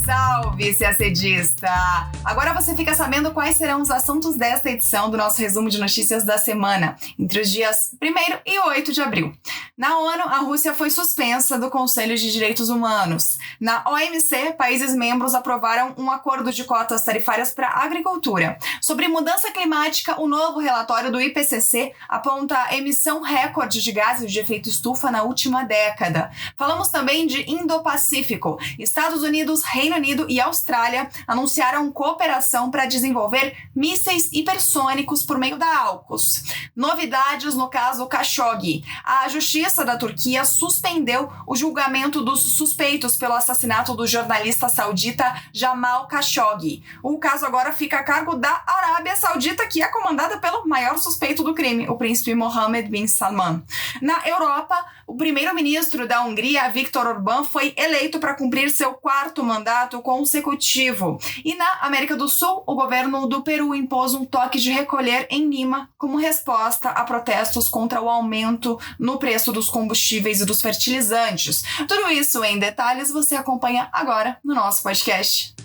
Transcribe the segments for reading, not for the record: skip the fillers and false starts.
Salve, CACDista! Agora você fica sabendo quais serão os assuntos desta edição do nosso resumo de notícias da semana, entre os dias 1º e 8 de abril. Na ONU, a Rússia foi suspensa do Conselho de Direitos Humanos. Na OMC, países membros aprovaram um acordo de cotas tarifárias para a agricultura. Sobre mudança climática, o novo relatório do IPCC aponta a emissão recorde de gases de efeito estufa na última década. Falamos também de Indo-Pacífico. Estados Unidos, Reino Unido e Austrália anunciaram cooperação para desenvolver mísseis hipersônicos por meio da AUKUS. Novidades no caso Khashoggi. A Justiça da Turquia suspendeu o julgamento dos suspeitos pelo assassinato do jornalista saudita Jamal Khashoggi. O caso agora fica a cargo da Arábia Saudita, que é comandada pelo maior suspeito do crime, o príncipe Mohammed bin Salman. Na Europa, o primeiro-ministro da Hungria, Viktor Orbán, foi eleito para cumprir seu quarto mandato consecutivo. E na América do Sul, o governo do Peru impôs um toque de recolher em Lima como resposta a protestos contra o aumento no preço dos combustíveis e dos fertilizantes. Tudo isso em detalhes você acompanha agora no nosso podcast.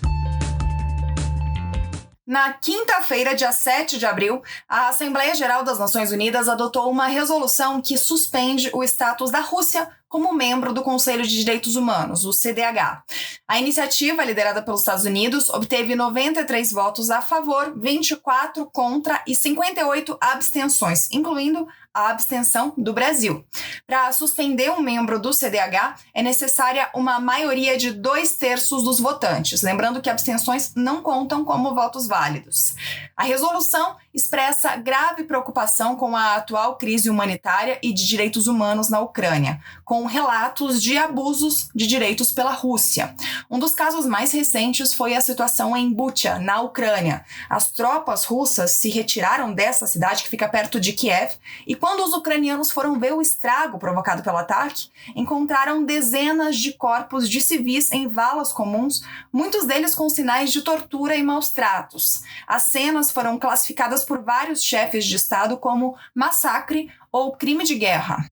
Na quinta-feira, dia 7 de abril, a Assembleia Geral das Nações Unidas adotou uma resolução que suspende o status da Rússia como membro do Conselho de Direitos Humanos, o CDH. A iniciativa, liderada pelos Estados Unidos, obteve 93 votos a favor, 24 contra e 58 abstenções, incluindo a abstenção do Brasil. Para suspender um membro do CDH, é necessária uma maioria de 2/3 dos votantes, lembrando que abstenções não contam como votos válidos. A resolução expressa grave preocupação com a atual crise humanitária e de direitos humanos na Ucrânia, com relatos de abusos de direitos pela Rússia. Um dos casos mais recentes foi a situação em Bucha, na Ucrânia. As tropas russas se retiraram dessa cidade que fica perto de Kiev e quando os ucranianos foram ver o estrago provocado pelo ataque, encontraram dezenas de corpos de civis em valas comuns, muitos deles com sinais de tortura e maus-tratos. As cenas foram classificadas por vários chefes de Estado como massacre ou crime de guerra.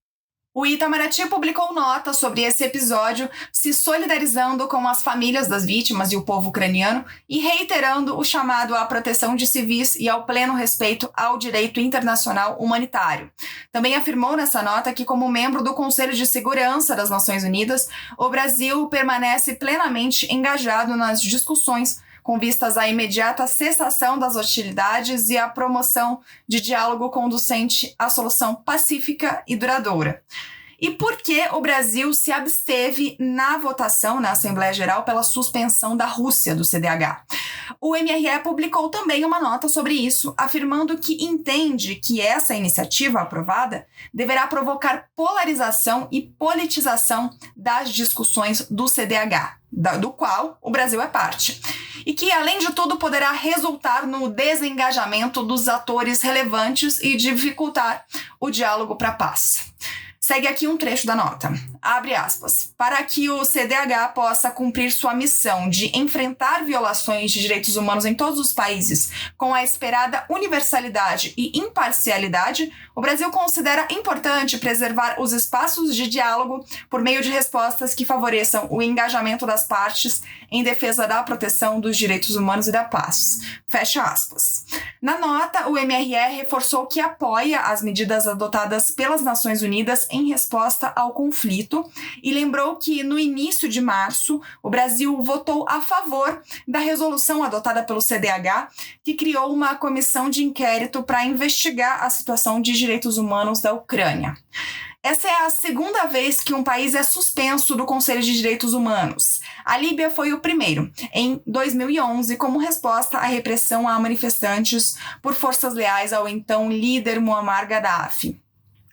O Itamaraty publicou nota sobre esse episódio, se solidarizando com as famílias das vítimas e o povo ucraniano e reiterando o chamado à proteção de civis e ao pleno respeito ao direito internacional humanitário. Também afirmou nessa nota que, como membro do Conselho de Segurança das Nações Unidas, o Brasil permanece plenamente engajado nas discussões com vistas à imediata cessação das hostilidades e à promoção de diálogo conducente à solução pacífica e duradoura. E por que o Brasil se absteve na votação na Assembleia Geral pela suspensão da Rússia do CDH? O MRE publicou também uma nota sobre isso, afirmando que entende que essa iniciativa aprovada deverá provocar polarização e politização das discussões do CDH, do qual o Brasil é parte. E que, além de tudo, poderá resultar no desengajamento dos atores relevantes e dificultar o diálogo para a paz. Segue aqui um trecho da nota. Abre aspas. Para que o CDH possa cumprir sua missão de enfrentar violações de direitos humanos em todos os países com a esperada universalidade e imparcialidade, o Brasil considera importante preservar os espaços de diálogo por meio de respostas que favoreçam o engajamento das partes em defesa da proteção dos direitos humanos e da paz. Fecha aspas. Na nota, o MRE reforçou que apoia as medidas adotadas pelas Nações Unidas em resposta ao conflito e lembrou que, no início de março, o Brasil votou a favor da resolução adotada pelo CDH, que criou uma comissão de inquérito para investigar a situação de direitos humanos da Ucrânia. Essa é a segunda vez que um país é suspenso do Conselho de Direitos Humanos. A Líbia foi o primeiro, em 2011, como resposta à repressão a manifestantes por forças leais ao então líder Muammar Gaddafi.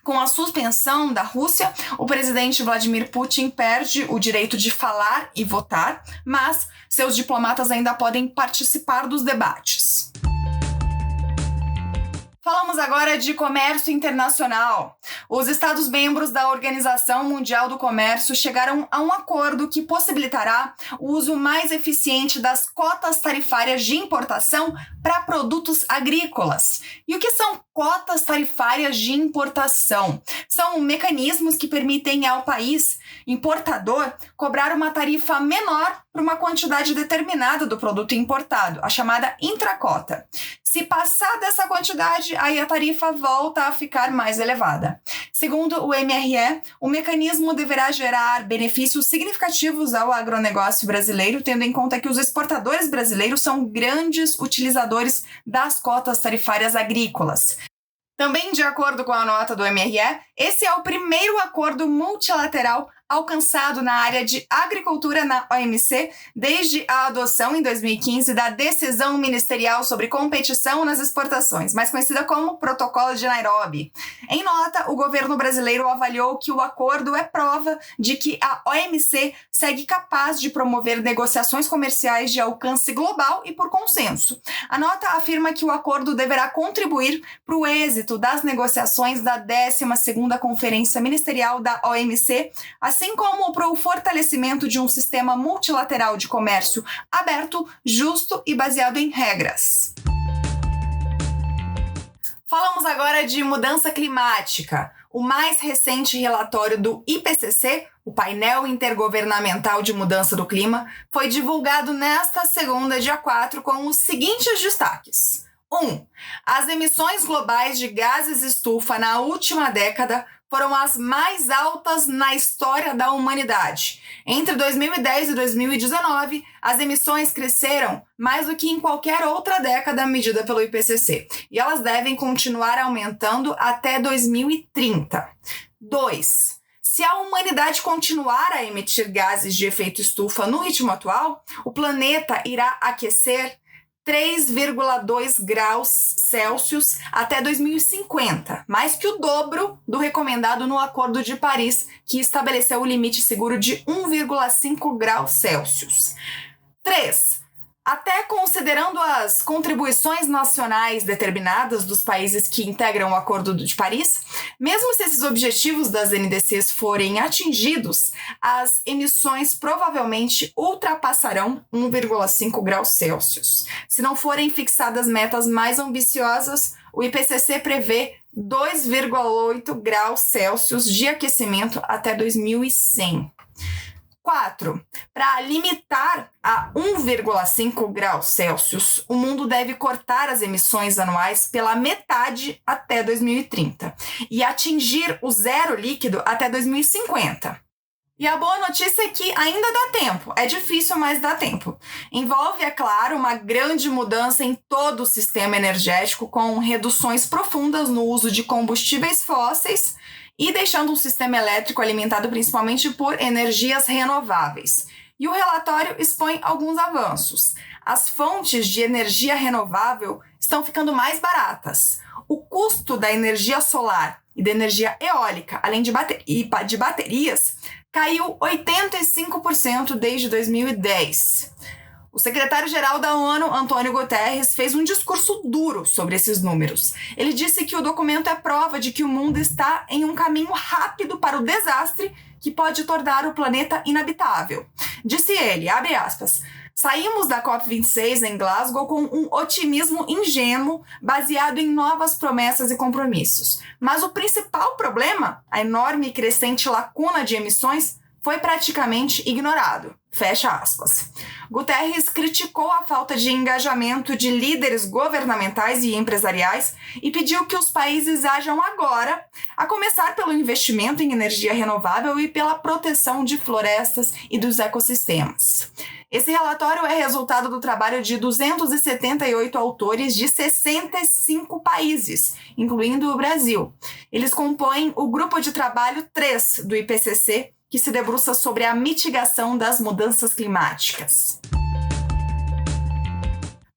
Com a suspensão da Rússia, o presidente Vladimir Putin perde o direito de falar e votar, mas seus diplomatas ainda podem participar dos debates. Falamos agora de comércio internacional. Os Estados-membros da Organização Mundial do Comércio chegaram a um acordo que possibilitará o uso mais eficiente das cotas tarifárias de importação para produtos agrícolas. E o que são cotas tarifárias de importação? São mecanismos que permitem ao país importador cobrar uma tarifa menor por uma quantidade determinada do produto importado, a chamada intracota. Se passar dessa quantidade, aí a tarifa volta a ficar mais elevada. Segundo o MRE, o mecanismo deverá gerar benefícios significativos ao agronegócio brasileiro, tendo em conta que os exportadores brasileiros são grandes utilizadores das cotas tarifárias agrícolas. Também, de acordo com a nota do MRE, esse é o primeiro acordo multilateral alcançado na área de agricultura na OMC desde a adoção em 2015 da Decisão Ministerial sobre Competição nas Exportações, mais conhecida como Protocolo de Nairobi. Em nota, o governo brasileiro avaliou que o acordo é prova de que a OMC segue capaz de promover negociações comerciais de alcance global e por consenso. A nota afirma que o acordo deverá contribuir para o êxito das negociações da 12ª Conferência Ministerial da OMC, assim como para o fortalecimento de um sistema multilateral de comércio aberto, justo e baseado em regras. Falamos agora de mudança climática. O mais recente relatório do IPCC, o Painel Intergovernamental de Mudança do Clima, foi divulgado nesta segunda, dia 4, com os seguintes destaques. 1. As emissões globais de gases estufa na última década foram as mais altas na história da humanidade. Entre 2010 e 2019, as emissões cresceram mais do que em qualquer outra década medida pelo IPCC, e elas devem continuar aumentando até 2030. 2. Se a humanidade continuar a emitir gases de efeito estufa no ritmo atual, o planeta irá aquecer 3,2 graus Celsius até 2050, mais que o dobro do recomendado no Acordo de Paris, que estabeleceu o limite seguro de 1,5 graus Celsius. 3. Até considerando as contribuições nacionais determinadas dos países que integram o Acordo de Paris, mesmo se esses objetivos das NDCs forem atingidos, as emissões provavelmente ultrapassarão 1,5 graus Celsius. Se não forem fixadas metas mais ambiciosas, o IPCC prevê 2,8 graus Celsius de aquecimento até 2100. 4. Para limitar a 1,5 graus Celsius, o mundo deve cortar as emissões anuais pela metade até 2030 e atingir o zero líquido até 2050. E a boa notícia é que ainda dá tempo. É difícil, mas dá tempo. Envolve, é claro, uma grande mudança em todo o sistema energético, com reduções profundas no uso de combustíveis fósseis e deixando um sistema elétrico alimentado principalmente por energias renováveis. E o relatório expõe alguns avanços. As fontes de energia renovável estão ficando mais baratas. O custo da energia solar e da energia eólica, além de baterias, caiu 85% desde 2010. O secretário-geral da ONU, Antônio Guterres, fez um discurso duro sobre esses números. Ele disse que o documento é prova de que o mundo está em um caminho rápido para o desastre que pode tornar o planeta inabitável. Disse ele, abre aspas, saímos da COP26 em Glasgow com um otimismo ingênuo baseado em novas promessas e compromissos. Mas o principal problema, a enorme e crescente lacuna de emissões, foi praticamente ignorado. Fecha aspas. Guterres criticou a falta de engajamento de líderes governamentais e empresariais e pediu que os países ajam agora, a começar pelo investimento em energia renovável e pela proteção de florestas e dos ecossistemas. Esse relatório é resultado do trabalho de 278 autores de 65 países, incluindo o Brasil. Eles compõem o grupo de trabalho 3 do IPCC, que se debruça sobre a mitigação das mudanças climáticas.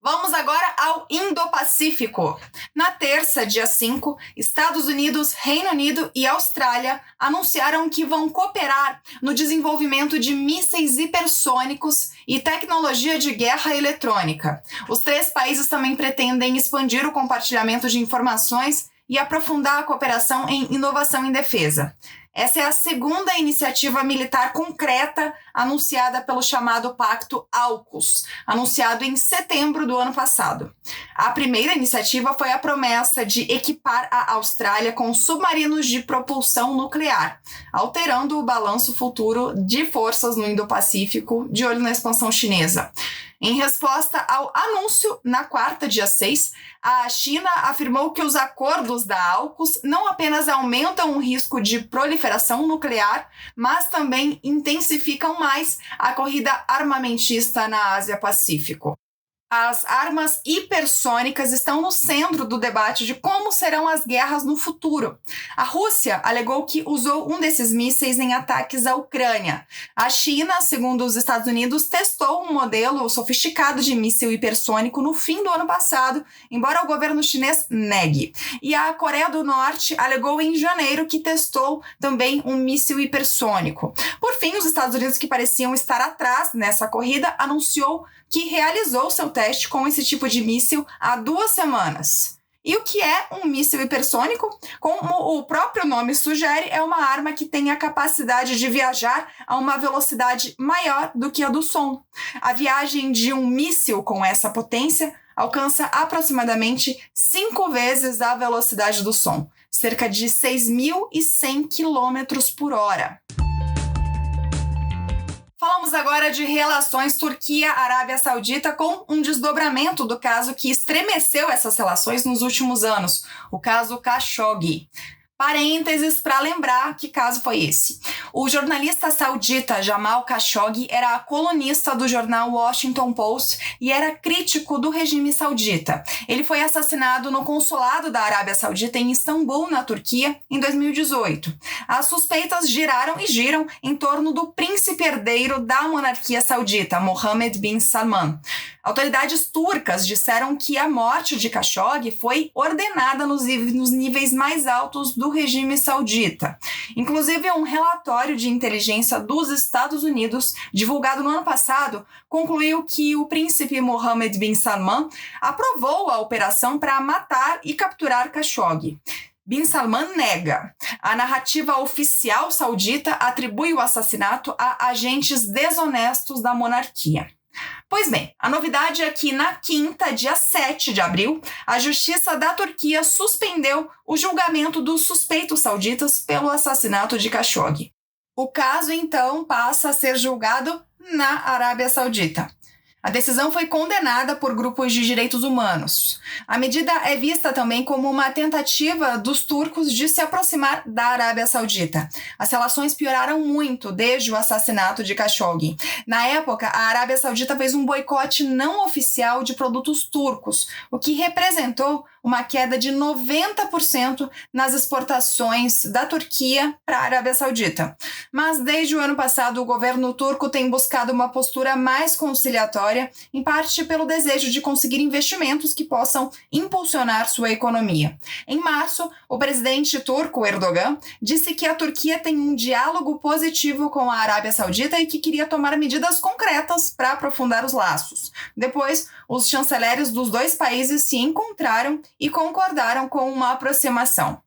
Vamos agora ao Indo-Pacífico. Na terça, dia 5, Estados Unidos, Reino Unido e Austrália anunciaram que vão cooperar no desenvolvimento de mísseis hipersônicos e tecnologia de guerra eletrônica. Os 3 países também pretendem expandir o compartilhamento de informações e aprofundar a cooperação em inovação em defesa. Essa é a segunda iniciativa militar concreta anunciada pelo chamado Pacto AUKUS, anunciado em setembro do ano passado. A primeira iniciativa foi a promessa de equipar a Austrália com submarinos de propulsão nuclear, alterando o balanço futuro de forças no Indo-Pacífico, de olho na expansão chinesa. Em resposta ao anúncio, na quarta, dia 6, a China afirmou que os acordos da AUKUS não apenas aumentam o risco de proliferação nuclear, mas também intensificam mais a corrida armamentista na Ásia-Pacífico. As armas hipersônicas estão no centro do debate de como serão as guerras no futuro. A Rússia alegou que usou um desses mísseis em ataques à Ucrânia. A China, segundo os Estados Unidos, testou um modelo sofisticado de míssil hipersônico no fim do ano passado, embora o governo chinês negue. E a Coreia do Norte alegou em janeiro que testou também um míssil hipersônico. Por fim, os Estados Unidos, que pareciam estar atrás nessa corrida, anunciou que realizou seu teste com esse tipo de míssil há 2 semanas. E o que é um míssil hipersônico? Como o próprio nome sugere, é uma arma que tem a capacidade de viajar a uma velocidade maior do que a do som. A viagem de um míssil com essa potência alcança aproximadamente 5 vezes a velocidade do som, cerca de 6.100 km por hora. Falamos agora de relações Turquia-Arábia Saudita com um desdobramento do caso que estremeceu essas relações nos últimos anos, o caso Khashoggi. Parênteses para lembrar que caso foi esse. O jornalista saudita Jamal Khashoggi era colunista do jornal Washington Post e era crítico do regime saudita. Ele foi assassinado no consulado da Arábia Saudita em Istambul, na Turquia, em 2018. As suspeitas giraram e giram em torno do príncipe herdeiro da monarquia saudita, Mohammed bin Salman. Autoridades turcas disseram que a morte de Khashoggi foi ordenada nos níveis mais altos do regime saudita. Inclusive, um relatório de inteligência dos Estados Unidos, divulgado no ano passado, concluiu que o príncipe Mohammed bin Salman aprovou a operação para matar e capturar Khashoggi. Bin Salman nega. A narrativa oficial saudita atribui o assassinato a agentes desonestos da monarquia. Pois bem, a novidade é que na quinta, dia 7 de abril, a Justiça da Turquia suspendeu o julgamento dos suspeitos sauditas pelo assassinato de Khashoggi. O caso, então, passa a ser julgado na Arábia Saudita. A decisão foi condenada por grupos de direitos humanos. A medida é vista também como uma tentativa dos turcos de se aproximar da Arábia Saudita. As relações pioraram muito desde o assassinato de Khashoggi. Na época, a Arábia Saudita fez um boicote não oficial de produtos turcos, o que representou uma queda de 90% nas exportações da Turquia para a Arábia Saudita. Mas desde o ano passado, o governo turco tem buscado uma postura mais conciliatória, em parte pelo desejo de conseguir investimentos que possam impulsionar sua economia. Em março, o presidente turco Erdogan disse que a Turquia tem um diálogo positivo com a Arábia Saudita e que queria tomar medidas concretas para aprofundar os laços. Depois, os chanceleres dos dois países se encontraram e concordaram com uma aproximação.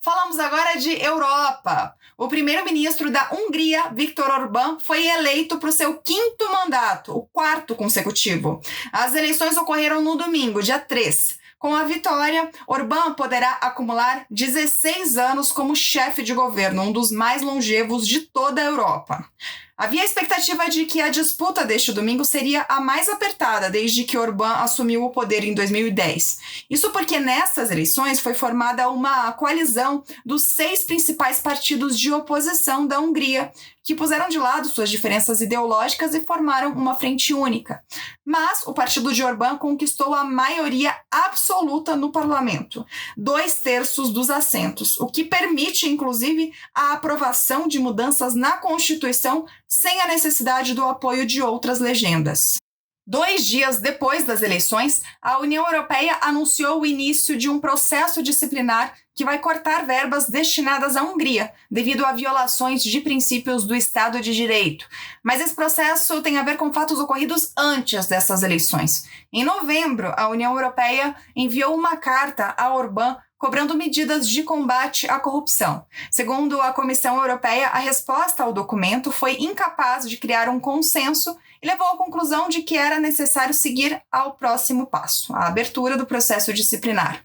Falamos agora de Europa. O primeiro-ministro da Hungria, Viktor Orbán, foi eleito para o seu 5º mandato, o 4º consecutivo. As eleições ocorreram no domingo, dia 3. Com a vitória, Orbán poderá acumular 16 anos como chefe de governo, um dos mais longevos de toda a Europa. Havia a expectativa de que a disputa deste domingo seria a mais apertada desde que Orbán assumiu o poder em 2010. Isso porque nessas eleições foi formada uma coalizão dos 6 principais partidos de oposição da Hungria, que puseram de lado suas diferenças ideológicas e formaram uma frente única. Mas o partido de Orbán conquistou a maioria absoluta no parlamento, 2/3 dos assentos, o que permite, inclusive, a aprovação de mudanças na Constituição sem a necessidade do apoio de outras legendas. 2 dias depois das eleições, a União Europeia anunciou o início de um processo disciplinar que vai cortar verbas destinadas à Hungria, devido a violações de princípios do Estado de Direito. Mas esse processo tem a ver com fatos ocorridos antes dessas eleições. Em novembro, a União Europeia enviou uma carta a Orbán cobrando medidas de combate à corrupção. Segundo a Comissão Europeia, a resposta ao documento foi incapaz de criar um consenso e levou à conclusão de que era necessário seguir ao próximo passo, a abertura do processo disciplinar.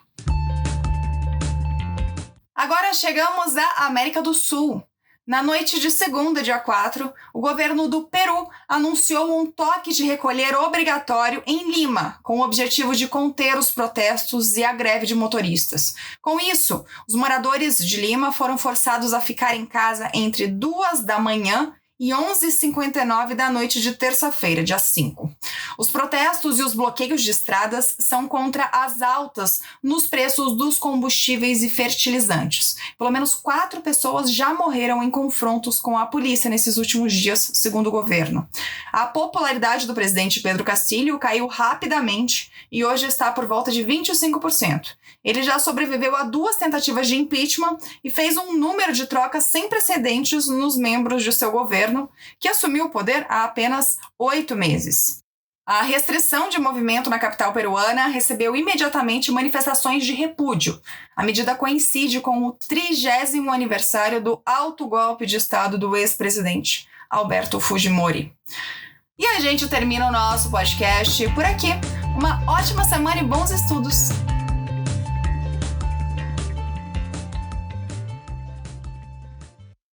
Agora chegamos à América do Sul. Na noite de segunda, dia 4, o governo do Peru anunciou um toque de recolher obrigatório em Lima, com o objetivo de conter os protestos e a greve de motoristas. Com isso, os moradores de Lima foram forçados a ficar em casa entre 2 da manhã e 11h59 da noite de terça-feira, dia 5. Os protestos e os bloqueios de estradas são contra as altas nos preços dos combustíveis e fertilizantes. Pelo menos 4 pessoas já morreram em confrontos com a polícia nesses últimos dias, segundo o governo. A popularidade do presidente Pedro Castillo caiu rapidamente e hoje está por volta de 25%. Ele já sobreviveu a 2 tentativas de impeachment e fez um número de trocas sem precedentes nos membros de seu governo, que assumiu o poder há apenas 8 meses. A restrição de movimento na capital peruana recebeu imediatamente manifestações de repúdio. A medida coincide com o 30º aniversário do autogolpe de Estado do ex-presidente Alberto Fujimori. E a gente termina o nosso podcast por aqui. Uma ótima semana e bons estudos!